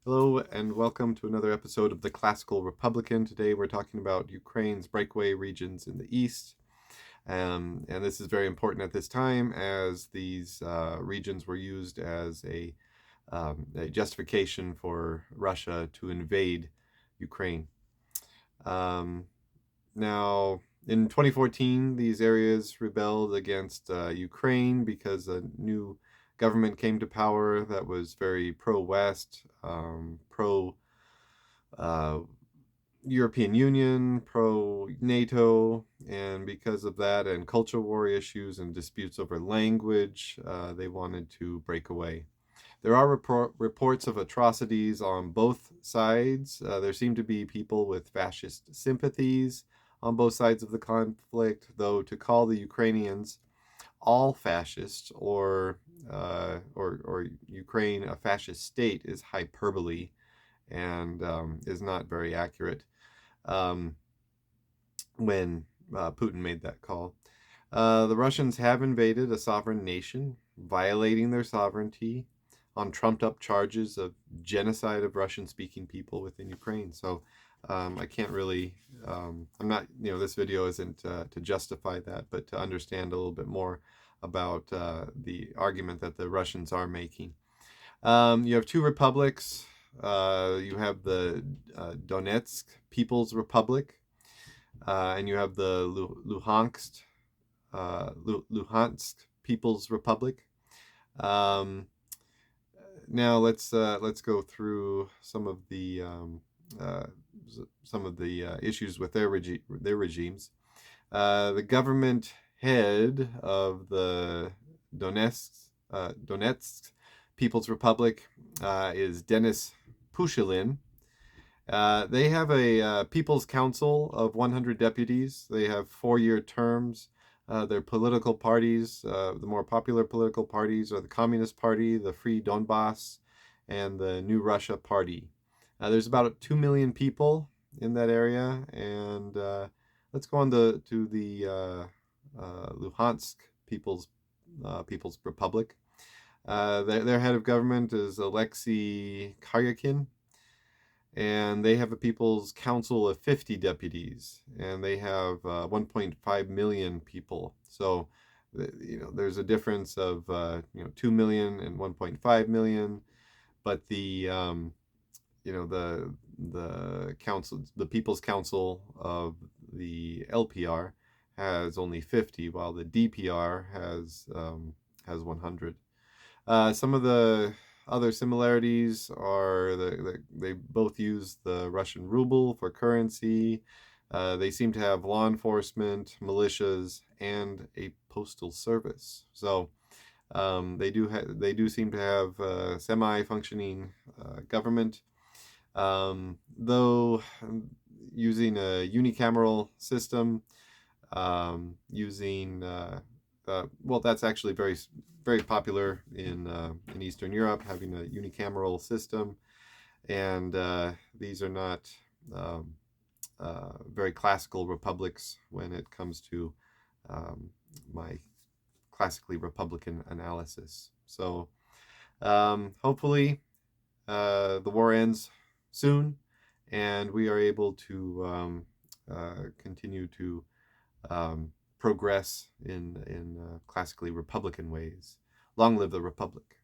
Hello and welcome to another episode of the Classical Republican. Today we're talking about Ukraine's breakaway regions in the east. And this is very important at this time as these regions were used as a justification for Russia to invade Ukraine. Now, in 2014, these areas rebelled against Ukraine because a new government came to power that was very pro-West, pro European Union, pro-NATO, and because of that and culture war issues and disputes over language, they wanted to break away. There are reports of atrocities on both sides. There seem to be people with fascist sympathies on both sides of the conflict, though to call the Ukrainians all fascist or Ukraine a fascist state is hyperbole and is not very accurate when Putin made that call. The Russians have invaded a sovereign nation, violating their sovereignty on trumped-up charges of genocide of Russian-speaking people within Ukraine. So I can't really, I'm not, this video isn't to justify that, but to understand a little bit more about the argument that the Russians are making. You have two republics. You have the Donetsk People's Republic, and you have the Luhansk People's Republic. Now let's go through some of the issues with their regimes. The government head of the Donetsk People's Republic is Denis Pushilin. They have a People's Council of 100 deputies. They have 4-year terms. Their political parties, the more popular political parties, are the Communist Party, the Free Donbass, and the New Russia Party. There's about 2 million people in that area, and let's go on to the Luhansk People's Republic. Their head of government is Alexei Karyakin, and they have a People's Council of 50 deputies, and they have 1.5 million people. So, there's a difference of 2 million and 1.5 million, but the council, the People's Council of the LPR has only 50, while the DPR has 100. Some of the other similarities are they both use the Russian ruble for currency. They seem to have law enforcement, militias, and a postal service. So they do seem to have semi-functioning government, though using a unicameral system, using well, that's actually very popular in Eastern Europe, having a unicameral system, and these are not very classical republics when it comes to my classically Republican analysis. So hopefully the war ends soon, and we are able to continue to progress in classically Republican ways. Long live the Republic.